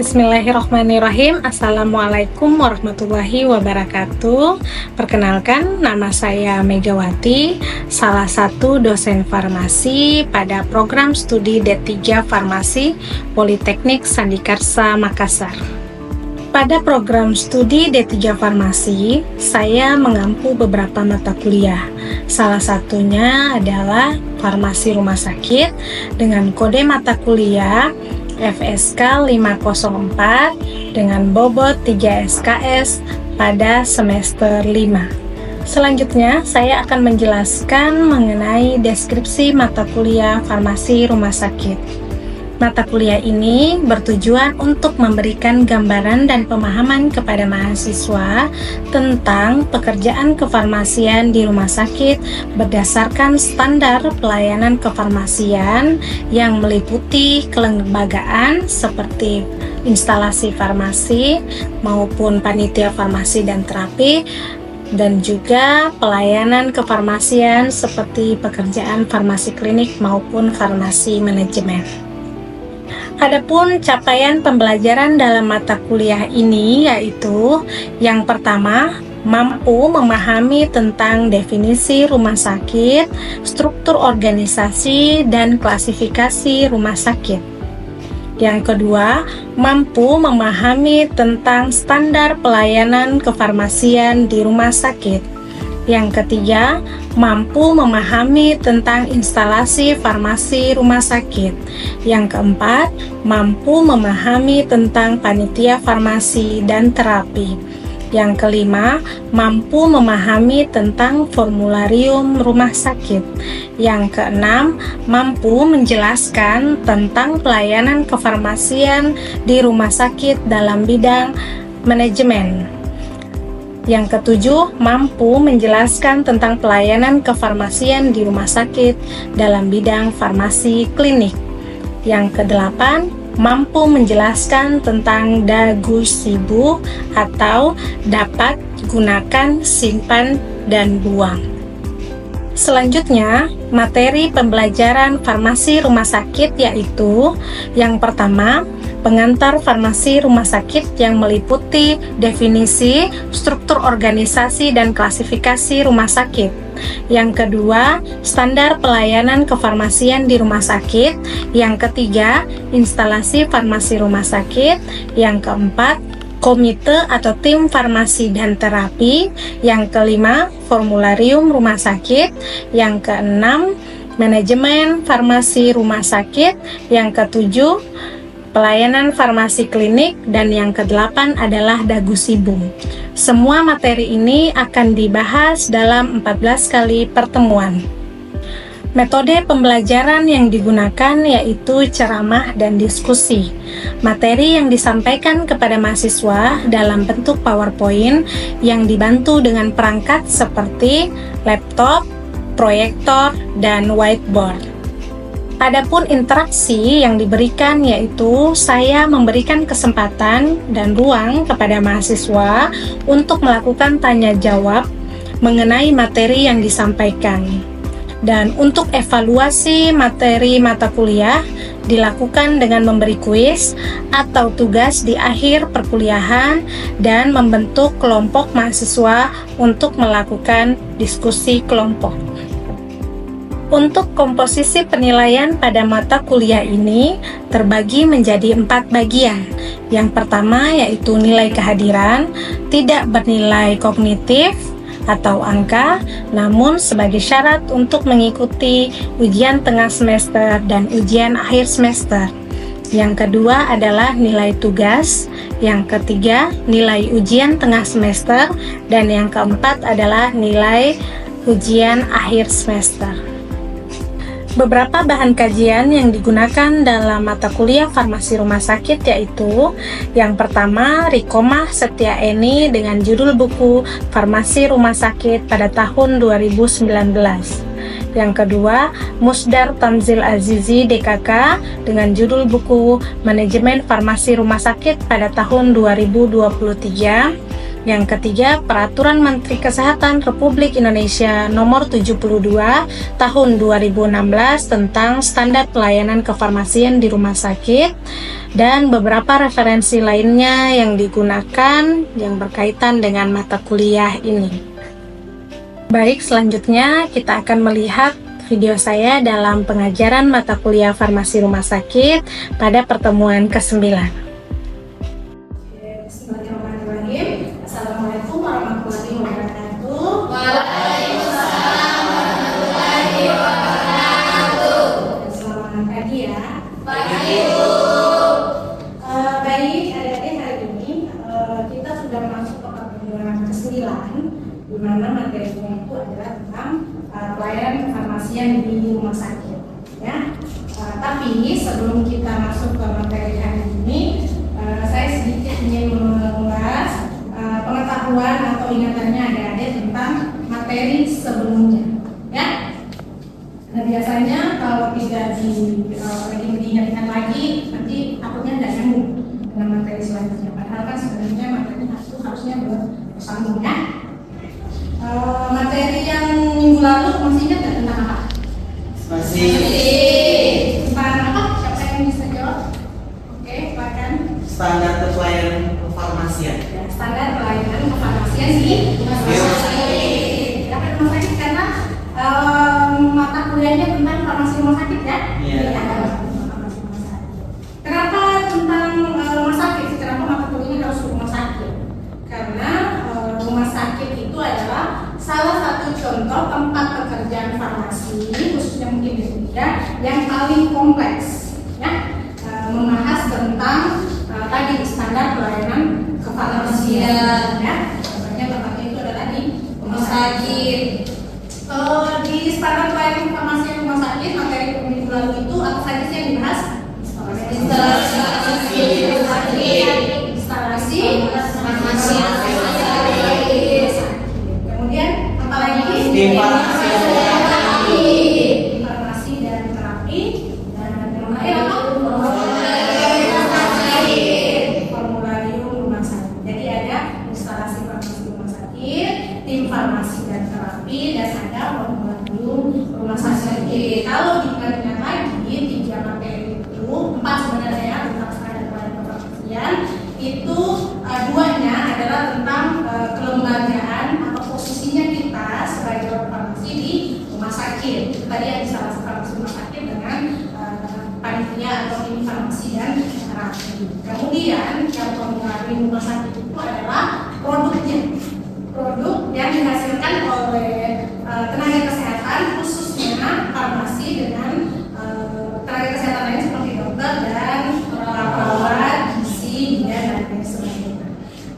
Bismillahirrahmanirrahim. Assalamualaikum warahmatullahi wabarakatuh. Perkenalkan, nama saya Megawati, salah satu dosen farmasi pada program studi D3 Farmasi Politeknik Sandikarsa Makassar. Pada program studi D3 Farmasi, saya mengampu beberapa mata kuliah. Salah satunya adalah Farmasi Rumah Sakit dengan kode mata kuliah FSK 504 dengan bobot 3 SKS pada semester 5. Selanjutnya, saya akan menjelaskan mengenai deskripsi mata kuliah Farmasi Rumah Sakit. Mata kuliah ini bertujuan untuk memberikan gambaran dan pemahaman kepada mahasiswa tentang pekerjaan kefarmasian di rumah sakit berdasarkan standar pelayanan kefarmasian yang meliputi kelembagaan seperti instalasi farmasi maupun panitia farmasi dan terapi, dan juga pelayanan kefarmasian seperti pekerjaan farmasi klinik maupun farmasi manajemen. Adapun capaian pembelajaran dalam mata kuliah ini yaitu yang pertama, mampu memahami tentang definisi rumah sakit, struktur organisasi, dan klasifikasi rumah sakit. Yang kedua, mampu memahami tentang standar pelayanan kefarmasian di rumah sakit. Yang ketiga, mampu memahami tentang instalasi farmasi rumah sakit. Yang keempat, mampu memahami tentang panitia farmasi dan terapi. Yang kelima, mampu memahami tentang formularium rumah sakit. Yang keenam, mampu menjelaskan tentang pelayanan kefarmasian di rumah sakit dalam bidang manajemen. Yang ketujuh, mampu menjelaskan tentang pelayanan kefarmasian di rumah sakit dalam bidang farmasi klinik. Yang kedelapan, mampu menjelaskan tentang dagusibu atau dapat gunakan, simpan, dan buang. Selanjutnya, materi pembelajaran farmasi rumah sakit yaitu yang pertama, pengantar farmasi rumah sakit yang meliputi definisi, struktur organisasi, dan klasifikasi rumah sakit. Yang kedua, standar pelayanan kefarmasian di rumah sakit. Yang ketiga, instalasi farmasi rumah sakit. Yang keempat, komite atau tim farmasi dan terapi. Yang kelima, formularium rumah sakit. Yang keenam, manajemen farmasi rumah sakit. Yang ketujuh, pelayanan farmasi klinik, dan yang kedelapan adalah dagusibu. Semua materi ini akan dibahas dalam 14 kali pertemuan. Metode pembelajaran yang digunakan yaitu ceramah dan diskusi. Materi yang disampaikan kepada mahasiswa dalam bentuk PowerPoint yang dibantu dengan perangkat seperti laptop, proyektor, dan whiteboard. Adapun interaksi yang diberikan yaitu saya memberikan kesempatan dan ruang kepada mahasiswa untuk melakukan tanya jawab mengenai materi yang disampaikan. Dan untuk evaluasi materi mata kuliah dilakukan dengan memberi kuis atau tugas di akhir perkuliahan dan membentuk kelompok mahasiswa untuk melakukan diskusi kelompok. Untuk komposisi penilaian pada mata kuliah ini terbagi menjadi 4 bagian. Yang pertama yaitu nilai kehadiran, tidak bernilai kognitif atau angka, namun sebagai syarat untuk mengikuti ujian tengah semester dan ujian akhir semester. Yang kedua adalah nilai tugas, yang ketiga nilai ujian tengah semester, dan yang keempat adalah nilai ujian akhir semester. Beberapa bahan kajian yang digunakan dalam mata kuliah farmasi rumah sakit yaitu yang pertama, Rikomah Setiaeni dengan judul buku Farmasi Rumah Sakit pada tahun 2019. Yang kedua, Musdar Tamzil Azizi DKK dengan judul buku Manajemen Farmasi Rumah Sakit pada tahun 2023. Yang ketiga, Peraturan Menteri Kesehatan Republik Indonesia Nomor 72 Tahun 2016 tentang Standar Pelayanan Kefarmasian di Rumah Sakit, dan beberapa referensi lainnya yang digunakan yang berkaitan dengan mata kuliah ini. Baik, selanjutnya kita akan melihat video saya dalam pengajaran mata kuliah farmasi rumah sakit pada pertemuan ke-9. Bismillahirrahmanirrahim. Assalamualaikum warahmatullahi wabarakatuh. Waalaikumsalam warahmatullahi wabarakatuh. Selamat pagi ya. Pagi. Baik, adik-adik, hari ini kita sudah masuk ke pertemuan ke-9, di mana materinya itu adalah tentang pelayanan kefarmasian di rumah sakit. Ya. Tapi sebelum kita masuk ke materi hari ini, saya sedikit ingin mengulas pengetahuan atau ingatannya adik-adik tentang materi sebelumnya. Ya. Nah, biasanya kalau tidak diingatkan lagi, nanti takutnya tidak nyambung dengan materi selanjutnya. Padahal kan sebenarnya materi itu harusnya bersambung ya. Materi yang minggu lalu masih ingat nggak tentang apa? Masih. Tentang apa? Siapa yang bisa jawab? Oke, silakan. Standar pelayanan kefarmasian. Ya, standar pelayanan kefarmasian di rumah sakit. Kenapa di rumah sakit? Karena mata kuliahnya tentang farmasi rumah sakit ya. Iya. Farmasi rumah sakit. Kenapa tentang rumah sakit? Kenapa mata kuliahnya harus rumah sakit? Karena rumah sakit itu adalah salah satu contoh tempat pekerjaan farmasi, khususnya mungkin di Indonesia, yang paling kompleks, ya, membahas tentang tadi standar pelayanan kefarmasian, ya. Contohnya tempatnya itu adalah di rumah sakit. Di standar pelayanan kefarmasian rumah sakit, materi minggu lalu itu apa saja sih yang dibahas? Instalasi farmasi. Kemudian apa lagi? Farmasi dan terapi. Dan yang lain apa? Formularium rumah sakit. Jadi ada instalasi farmasi rumah sakit, tim farmasi dan terapi, dan ada formularium rumah sakit. Kalau dibandingkan lagi 3 materi itu, 4 sebenarnya tentang standar pelayanan kefarmasian, itu duanya adalah tentang kelembagaan atau posisinya kita sebagai orang farmasi di rumah sakit. Itu tadi yang instalasi farmasi rumah sakit dengan panitia atau tim farmasi dan terapi. Kemudian yang formularium rumah sakit itu adalah produknya, produk yang dihasilkan oleh tenaga kesehatan, khususnya farmasi dengan tenaga kesehatan lain seperti dokter dan perawat, gizi, dan lain sebagainya.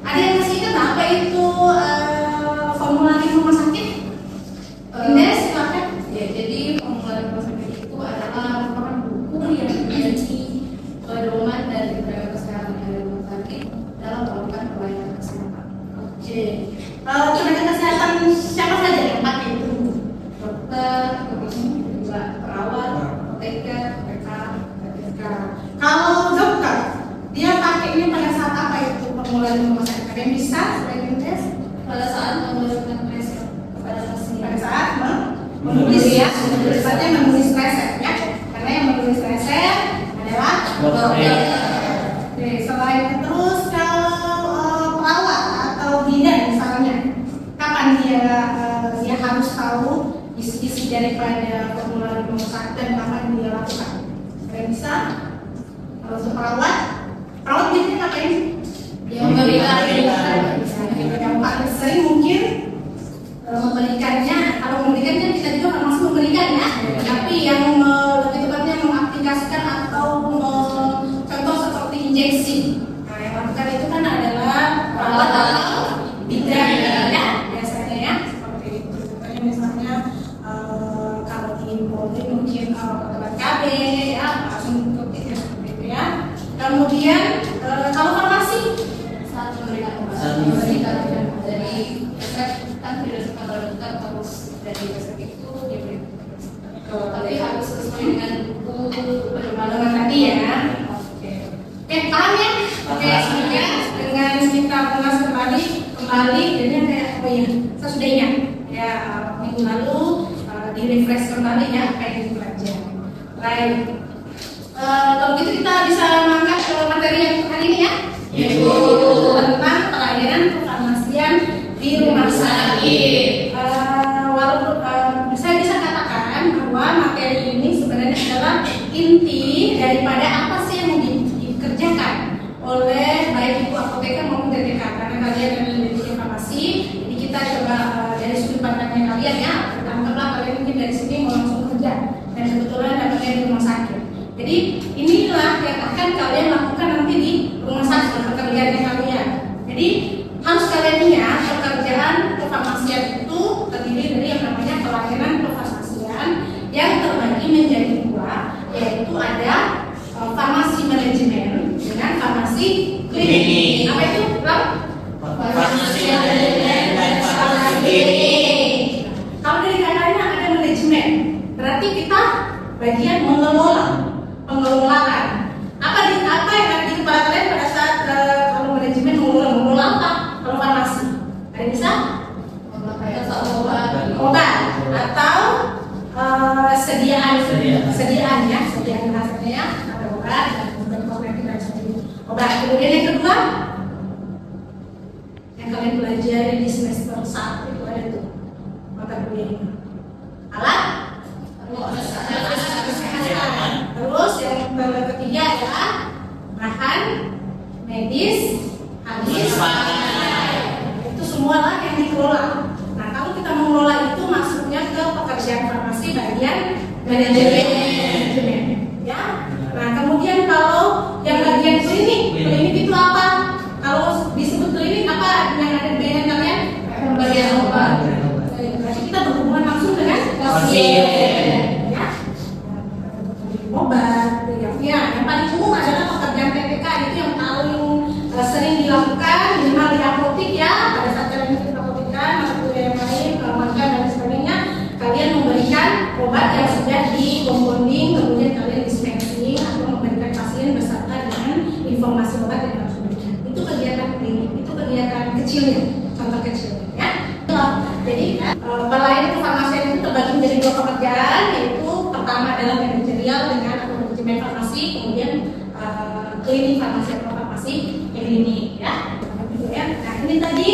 Ada yang masih ingat apa itu formularium rumah sakit? Ines, silakan. Ya, jadi formularium rumah sakit itu adalah merupakan buku yang menjadi pedoman dari tenaga kesehatan yang ada di rumah sakit dalam melakukan pelayanan kesehatan. Oke. Tenaga kesehatan siapa saja yang pakai itu? Dokter, kemudian juga perawat, apoteker, PK. Kalau dokter, dia pakainya pada saat apa itu formularium rumah sakit? Ada yang bisa? Sebagian tes? Pada saat memberikan resep kepada pasien. Pada saat menulis ya, saatnya menulis resep ya. Karena yang menulis resep adalah dokter. Oke, selain itu terus kalau perawat atau bidan misalnya, kapan dia harus tahu isi daripada formularium rumah sakit dan kapan dia lakukan? Ada bisa? Kalau untuk perawat biasanya ngapain? Yang memberikan Yang paling sering mungkin memberikannya, kalau memberikannya kita juga termasuk memberikan ya, tapi yang lebih tepatnya mengaplikasikan atau contoh seperti injeksi. Nah, yang lakukan itu kan adalah perawat atau bidan ya, biasanya ya, seperti itu. Contohnya misalnya kalau di Polri mungkin obat KB ya, langsung ikuti ya, seperti itu ya. Kemudian kalau farmasi saat memberikan obat. Saat Memberikan dari resep kan tidak suka dokter harus dari resep itu diberi. Tapi harus sesuai dengan buku pedoman tadi ya. Oke, paham ya? Oke, sehingga dengan kita ulas kembali kembali jadinya kayak saya sudah ingat ya minggu lalu di refresh kembali ya apa yang dipelajari. Baik. Kalau gitu kita bisa mengangkat ke materi yang hari ini ya, yaitu tentang pelayanan kefarmasian di rumah sakit. Walaupun saya bisa katakan bahwa materi ini sebenarnya adalah inti daripada apa sih yang dikerjakan oleh baik itu apoteker maupun TTK, karena kalian adalah dari farmasi. Jadi kita coba dari sudut pandangnya kalian ya, anggaplah kalian mungkin dari sini mau langsung kerja dan kebetulan dapatnya di rumah sakit. Jadi inilah yang akan kalian lakukan nanti di rumah sakit, pekerjaannya kalian. Jadi harus kalian ingat pekerjaan kefarmasian itu terdiri dari yang namanya pelayanan kefarmasian yang terbagi menjadi dua, yaitu ada farmasi manajemen dengan farmasi klinik. Apa itu? Farmasi manajemen dan farmasi klinik. Kalau dari katanya ada manajemen, berarti kita bagian mengelola, pengelolaan. Apa yang ada di kepala kalian pada saat kalau manajemen mengelola apa? Kalau farmasi, ada bisa? Obat atau sediaan ya, sediaan rasanya ya, ada obat dan kosmetik dan sebagainya. Obat. Kemudian yang kedua, yang kalian pelajari di semester 1 itu ada tuh mata kuliah ini. Alat kesehatan. Terus yang ketiga adalah bahan medis habis pakai. Itu semualah yang dikelola. Nah, kalau kita mengelola itu masuknya ke pekerjaan farmasi bagian manajemen. Ya. Nah, kemudian kalau yang bagian klinik itu apa? Kalau disebut klinik apa yang ada di bagian kalian? Bagian obat. Berarti kita berhubungan langsung dengan pasien. Ya. Obat. Ya, yang paling umum adalah pekerjaan PPK, itu yang paling sering dilakukan minimal di apotek ya. Pada saat kalian ikut apotekan, atau yang lain, makan dan sebagainya, kalian memberikan obat yang sudah di-compounding, kemudian kalian dispensing atau memberikan pasien beserta dengan informasi obat yang harus diberikan. Itu kegiatan klinik, itu kegiatan kecilnya, contoh kecilnya ya. Jadi pelayanan kefarmasian itu terbagi menjadi dua pekerjaan, yaitu pertama adalah manajerial dengan manajemen farmasi, kemudian klinik farmasi atau farmasi klinik ya. Nah ini tadi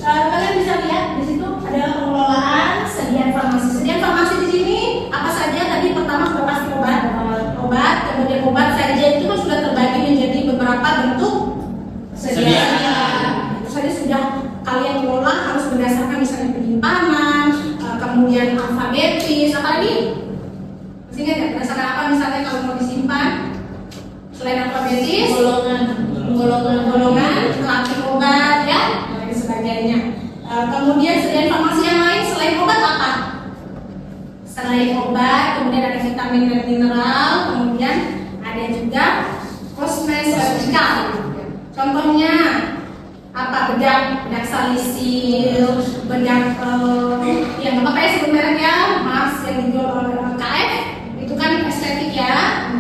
kalian bisa lihat di situ ada pengelolaan sediaan farmasi. Sediaan farmasi di sini apa saja? Tadi pertama sudah pasti obat, kemudian obat saja itu kan sudah terbagi menjadi beberapa bentuk sediaan. Itu saja sudah kalian kelola, harus berdasarkan misalnya penyimpanan, kemudian alfabetis, apa lagi? Masih ingat ya? Berdasarkan apa misalnya kalau mau disimpan? Selain alfabetis, golongan, kelasik obat ya, dan sebagainya. Kemudian sediaan farmasi yang lain selain obat apa? Selain obat, kemudian ada vitamin dan mineral, kemudian ada juga kosmetika. Contohnya apa? Bedak salisil, bedak yang apa ya sebut mereknya, mas yang dijual oleh KF, itu kan estetik ya,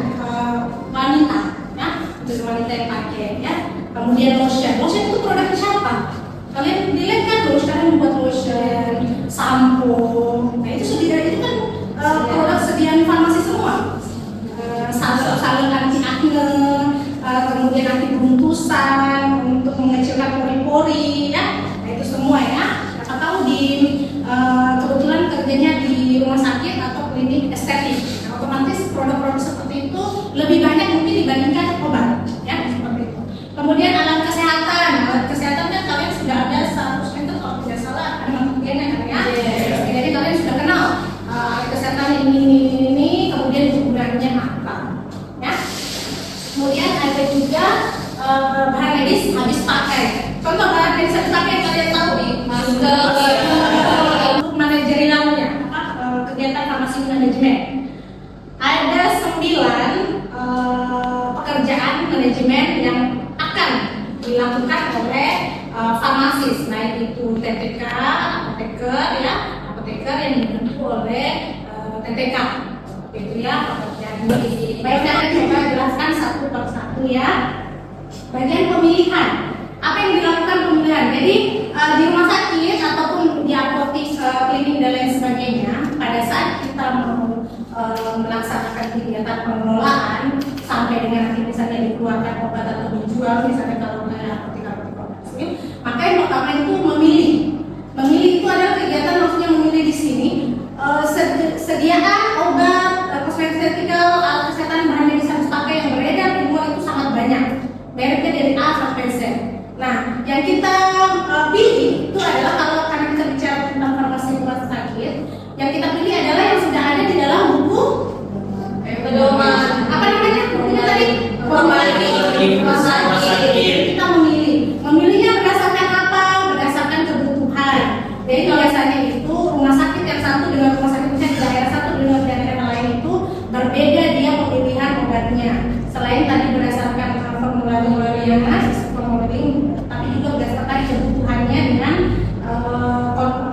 wanita ya, untuk wanita yang pakai ya. Kemudian lotion itu produknya siapa? Kalian dilihat kan lotion, membuat lotion, sampo, nah itu kan produk sediaan farmasi semua. Salon anti akne, kemudian anti beruntusan untuk mengecilkan pori-pori ya. Nah itu semua ya. Atau di kebetulan kerjanya di rumah sakit atau klinik estetik, nah, otomatis produk-produk seperti itu lebih banyak mungkin dibandingkan obat ya, seperti itu. Kemudian alat kesehatan kan kalian sudah ada 100 meter kalau tidak salah, ada matematikanya kan ya. Jadi kalian sudah kenal alat kesehatan ini, kemudian kegunaannya apa ya. Kemudian ada juga bahan medis habis pakai. Contoh bahan medis habis pakai yang kalian tahu nih, masker, untuk manajerialnya kegiatan farmasi manajemen. Ada 9 pekerjaan manajemen yang akan dilakukan oleh farmasis, baik itu TTK, apoteker ya, apoteker yang dibantu oleh TTK, itu ya pekerjaan ini. Baik, saya coba jelaskan satu per satu ya. Bagian pemilihan, Apa yang dilakukan pemilihan? Jadi di rumah sakit ataupun di apotek, klinik dan lain sebagainya, pada saat kita mau melaksanakan kegiatan pengelolaan sampai dengan nanti misalnya dikeluarkan obat atau dijual, misalnya kalau kayak apotek komersil, maka yang pertama itu memilih. Memilih itu adalah kegiatan, maksudnya memilih di sini sediaan obat, kosmetikal, alat kesehatan, bahan medis harus pakai yang beredar di mall itu sangat banyak, mereknya dari A sampai Z. Nah, yang kita pilih itu adalah, kalau karena kita bicara tentang farmasi rumah sakit, yang kita pilih adalah yang sudah ada di dalam buku pedoman. Apa namanya? Bukunya tadi? Rumah sakit. Kita memilihnya berdasarkan apa? Berdasarkan kebutuhan. Jadi biasanya itu rumah sakit yang satu dengan rumah sakit di daerah satu dengan daerah lain itu berbeda dia pemilihan obatnya. Selain tadi berdasarkan formularium, tapi juga berdasarkan kebutuhannya dengan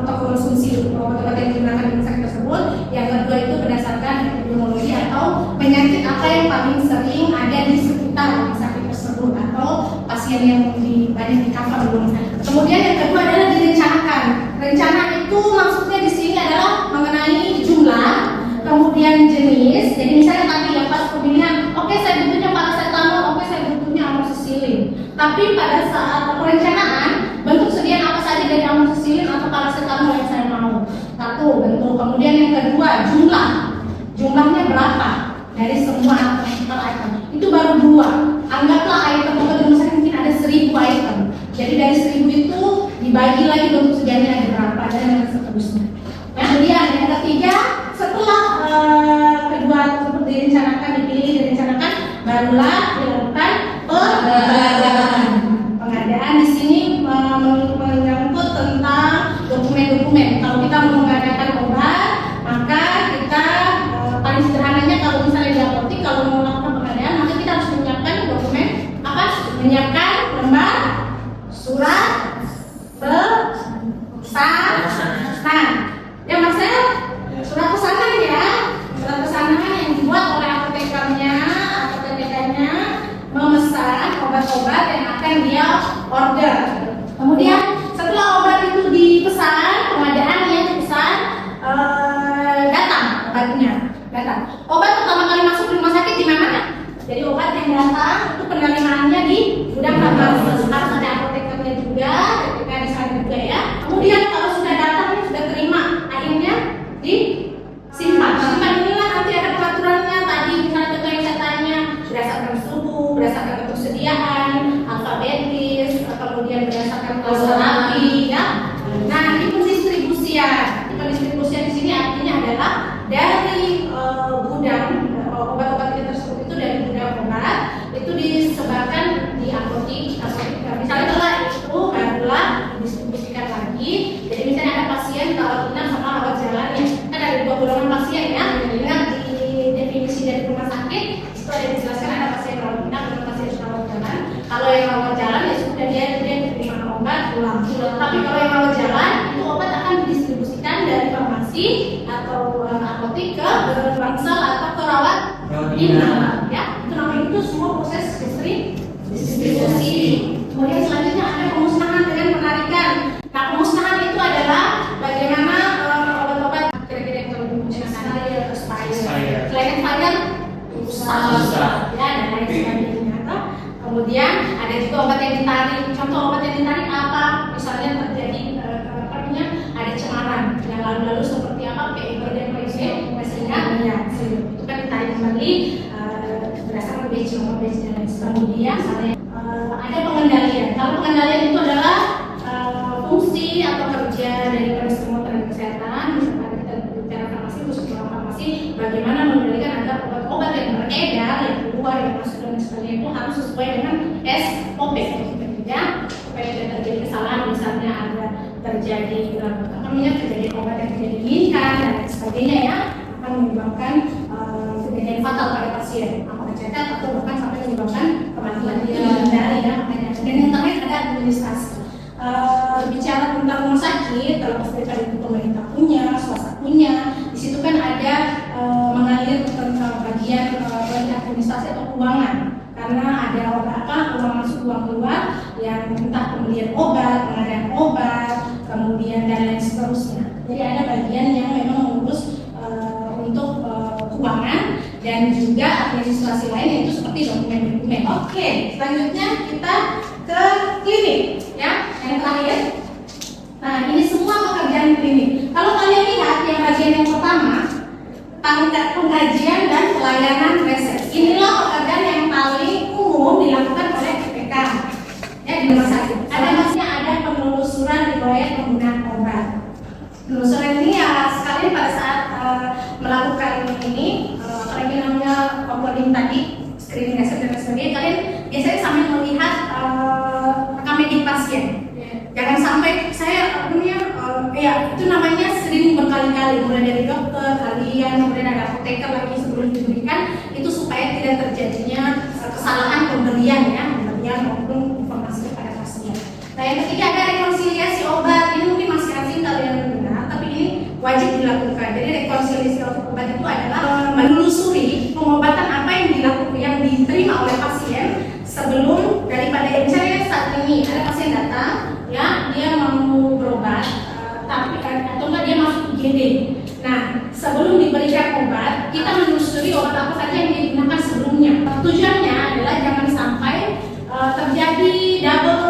untuk konsumsi obat-obat yang digunakan di rumah sakit tersebut. Yang kedua itu berdasarkan epidemiologi atau penyakit apa yang paling sering ada di sekitar rumah sakit tersebut atau pasien yang banyak di cover di rumah sakit. Kemudian yang kedua adalah direncanakan. Rencana itu maksudnya di sini adalah mengenai jumlah, kemudian jenis. Jadi misalnya tadi yang pas pemilihan, oke, saya butuhnya paracetamol, oke, saya butuhnya amoxicillin. Tapi pada saat perencanaan, bentuk sediaan apa saja dari amoxicillin atau paracetamol yang saya mau. Satu, bentuk. Kemudian yang kedua, jumlahnya berapa dari semua item. Itu baru dua. Anggaplah item obat di rumah sakit mungkin ada 1000 item. Jadi dari 1000 itu dibagi lagi bentuk sediaannya ada berapa dan seterusnya. Kemudian yang ketiga, setelah kedua tersebut direncanakan, barulah dilakukan pengadaan. Di sini menyangkut tentang dokumen-dokumen. Kalau kita mau mengadakan obat, maka kita paling sederhananya kalau misalnya di apotek, kalau mau melakukan pengadaan, maka kita harus menyiapkan dokumen apa? Menyiapkan lembar surat pesanan. Ya Marcel, surat pesanan ya, surat pesanan yang dibuat oleh apotekernya atau TPK-nya memesan obat-obat yang akan dia order. Kemudian setelah obat itu dipesan, pengadaan yang dipesan datang obatnya. Obat pertama kali masuk di rumah sakit di mana? Jadi obat yang datang itu penerimaannya di gudang farmasi. Harus ada apotekernya juga, TPK di sana juga ya. Kemudian kalau sudah datang, sudah terima, akhirnya disimpan. Simpan inilah nanti ada peraturannya. Tadi misalnya contoh yang saya tanya, berdasarkan suhu, berdasarkan ketersediaan, alfabetis, kemudian berdasarkan kelas terapi, ya. Nah, ini pendistribusian. Pendistribusian di sini artinya adalah dari gudang obat-obat tersebut itu dari gudang obat itu disebarkan di apotek. Misalnya setelah itu barulah didistribusikan lagi. Jadi misalnya ada pasien kalau inap sama rawat jalan ya, kan ada dua golongan pasien ya. Ingat di definisi dari rumah sakit itu ada dijelaskan ada pasien rawat inap dan pasien rawat jalan. Kalau yang rawat jalan ya sudah dia diterima obat pulang. Tapi kalau yang rawat jalan itu obat akan didistribusikan dari farmasi atau apotek ke bangsal atau ke rawat inap ya. Itu namanya itu semua proses distribusi. Kemudian selanjutnya ada pemusnahan dengan penarikan. Nah, pemusnahan itu adalah bagaimana obat-obat kira-kira yang terlalu dimusnahkan expired. Selain expired, usah ya, dan lain sebagainya. Kemudian ada juga obat yang ditarik. Contoh obat yang ditarik apa? Misalnya terjadi ada cemaran yang lalu-lalu seperti apa? Paper dan sehingga ya, itu kan ditarik kembali berdasarkan batch dan lain sebagainya. Kemudian ada pengendalian. Kalau pengendalian itu adalah fungsi atau kerja dari semua tenaga kesehatan. Misalkan kita bicara farmasi, khusus farmasi, bagaimana mengendalikan agar obat-obat yang beredar, yang keluar, yang masuk dan sebagainya itu harus sesuai dengan SOP. Ya, supaya tidak terjadi kesalahan, misalnya ada terjadi obat yang tidak diinginkan dan lain sebagainya ya, akan menyebabkan kejadian fatal pada pasien, apakah cacat atau bahkan sampai menyebabkan kematian dari ya. Dan yang terakhir ada administrasi. Bicara tentang rumah sakit, terlepas dari itu pemerintah punya, swasta punya, di situ kan ada mengalir tentang bagian administrasi atau keuangan. karena ada uang masuk uang keluar yang entah pembelian obat, pengadaan obat, kemudian dan lain seterusnya. Jadi ada bagian yang memang mengurus untuk keuangan dan juga administrasi lain, yaitu seperti dokumen-dokumen. Oke, selanjutnya kita ke klinik, ya, yang terakhir. Nah, ini semua pekerjaan klinik. Kalau kalian lihat yang bagian yang pertama, pengkajian dan pelayanan resep. Inilah pekerjaan yang paling umum dilakukan oleh PPK, ya, di rumah sakit. Ada penelusuran riwayat penggunaan obat. Penelusuran ini ya sekali pada saat melakukan ini, apalagi namanya onboarding tadi, screening resep dan sebagainya, kalian biasanya sambil melihat rekam medik pasien. Jangan sampai saya ya itu namanya sering berkali-kali, mulai dari dokter, kalian, kemudian ada apoteker lagi sebelum diberikan, itu supaya tidak terjadinya kesalahan pemberian maupun informasi kepada pasien. Nah, yang ketiga ada rekonsiliasi obat. Ini mungkin masih asing kalian dengar, tapi ini wajib dilakukan. Jadi rekonsiliasi obat itu adalah menelusuri pengobatan apa yang diterima oleh pasien sebelum daripada misalnya saat ini ada pasien datang, ya, dia mau berobat, tapi atau enggak dia masuk IGD. Nah, sebelum diberikan obat, kita menelusuri obat apa saja yang digunakan sebelumnya. Tujuannya adalah jangan sampai terjadi double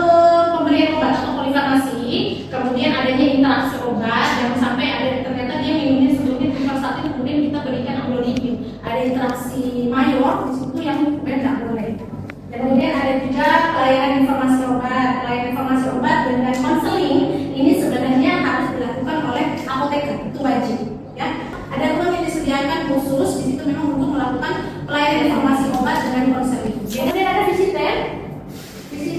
pemberian obat atau polifarmasi, kemudian adanya interaksi obat, jangan sampai ternyata dia minumnya sebelumnya trivastatin, kemudian kita berikan amlodipin, ada interaksi mayor di situ yang tidak boleh. Kemudian ada juga pelayanan informasi obat dan konseling. Ini sebenarnya harus dilakukan oleh apoteker, itu wajib, ya. Ada ruang yang disediakan khusus di situ memang untuk melakukan pelayanan informasi obat dengan konseling. Kemudian ada visiter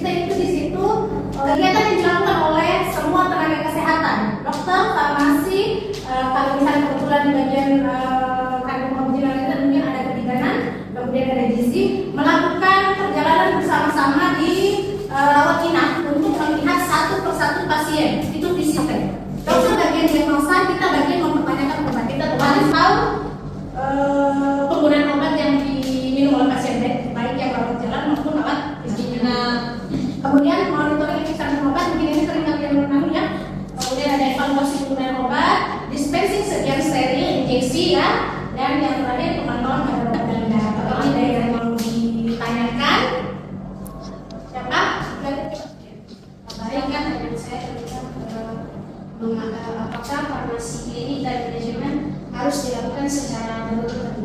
itu di situ kegiatan yang dilakukan oleh semua tenaga kesehatan, dokter, farmasi, kalau misalnya kebetulan di bagian farmakobiologi mungkin ada kebidanan, kemudian ada gizi, melakukan perjalanan bersama-sama di rawat inap untuk melihat satu persatu pasien. Itu visiter. Dokter bagian diagnosa, kita bagian mempertanyakan obat. Kita harus tahu penggunaan obat yang diminum oleh pasien, baik yang rawat jalan maupun rawat inap. Kemudian monitoring efektivitas obat, mungkin ini sering kalian mengenal, ya. Kemudian ada evaluasi penggunaan obat, dispensing sekian steril, injeksi, ya. Dan yang terakhir pemantauan pada obat dan darah. Kalau ada yang mau ditanyakan, siapa? Baik, kan dengan saya tentang apakah farmasi klinik dan manajemen harus dilakukan secara berurut.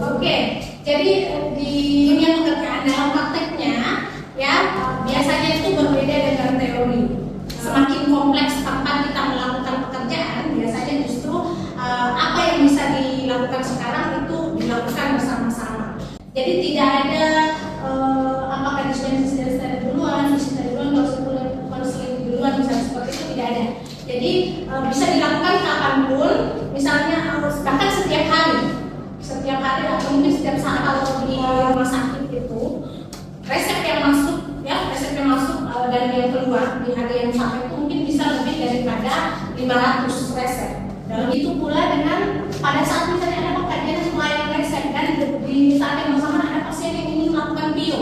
Oke, jadi di dunia pekerjaan dalam prakteknya, ya, biasanya itu berbeda dengan teori. Semakin kompleks tempat kita melakukan pekerjaan, biasanya justru apa yang bisa dilakukan sekarang itu dilakukan bersama-sama. Jadi tidak ada apakah dispensasi duluan, konseling duluan, misalnya seperti itu, tidak ada. Jadi bisa dilakukan kapanpun, misalnya bahkan setiap hari atau mungkin setiap saat. Kalau di rumah sakit itu resep yang masuk dan yang keluar di hari yang sama itu mungkin bisa lebih daripada 500 resep. Dan itu pula dengan pada saat misalnya ada pekerjaan pelayanan resep dan di saat yang bersama ada pasien yang ingin melakukan bio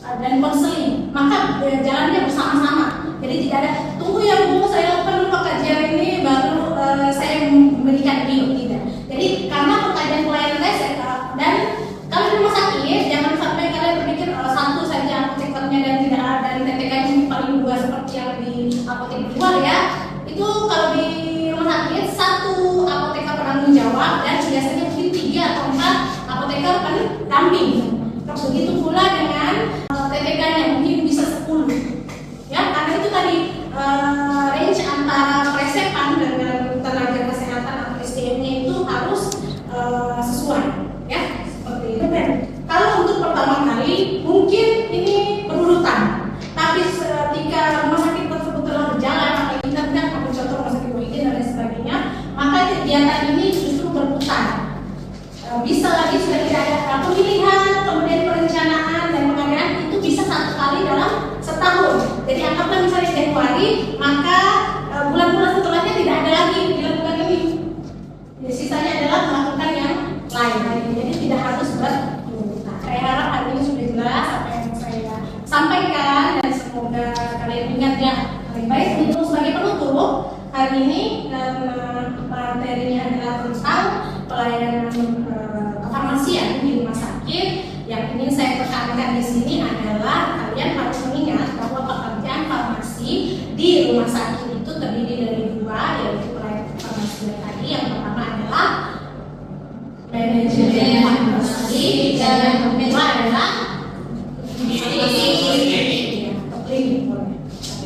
dan konseling, maka jalannya bersama-sama. Jadi tidak ada tunggu ya Bu, saya lakukan dulu pekerjaan ini baru saya memberikan bio, tidak. Jadi karena pekerjaan pelayanan resep dan kalau di rumah sakit jangan sampai kalian berpikir satu saja apotekernya dan tidak ada dan TTK-nya paling dua seperti yang di apotek luar, ya. Itu kalau di rumah sakit satu apoteker penanggung jawab dan biasanya mungkin 3 atau 4 apoteker pendamping. Begitu pula dengan TTK-nya mungkin bisa 10, ya, karena itu tadi range antara presepan dengan tenaga kesehatan atau SDM-nya itu harus sesuai, ya, seperti itu. Kalau untuk pertama kali mungkin ini berurutan, tapi ketika rumah sakit tersebut telah berjalan, apalagi tidak ambil contoh rumah sakit Muhyiddin dan lain sebagainya, maka kegiatan ini justru berputar. Bisa lagi sudah tidak ada pemilihan, kemudian perencanaan dan pengadaan itu bisa 1 kali dalam setahun. Jadi anggaplah misalnya Januari, maka bulan-bulan setelahnya tidak ada lagi dilakukan ini. Ya, sisanya adalah melakukan yang lain. Jadi tidak harus berurutan. Saya harap hari ini sudah jelas. hari ini materinya adalah tentang pelayanan kefarmasian di rumah sakit. Yang ingin saya tekankan di sini adalah kalian harus mengingat bahwa pekerjaan farmasi di rumah sakit itu terdiri dari dua, yaitu pelayanan kefarmasian tadi. Yang pertama adalah manajemen farmasi dan yang kedua adalah klinik, boleh, tapi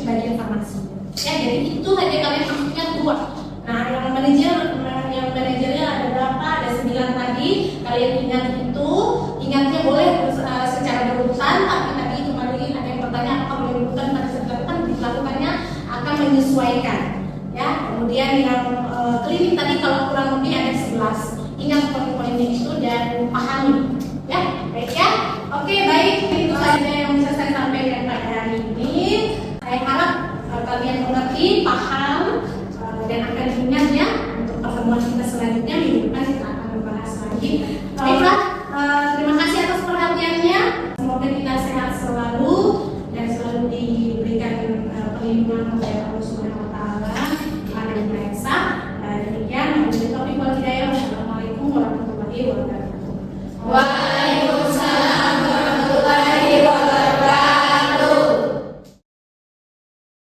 bagian farmasi. Ya, jadi itu hanya kalian maksudnya dua. Nah, yang manajernya ada berapa? Ada 9 tadi. Kalian ingat itu, ingatnya boleh secara berurutan, tapi tadi kembali ada yang bertanya apakah boleh berurutan pada setelah dilakukannya akan menyesuaikan. Ya, kemudian yang klinik tadi kalau kurang lebih ada 11. Ingat poin-poinnya itu dan pahami. Ya, baik ya. Oke, baik. Itu saja yang bisa saya sampaikan pada hari ini. Saya harap kalian mengerti, paham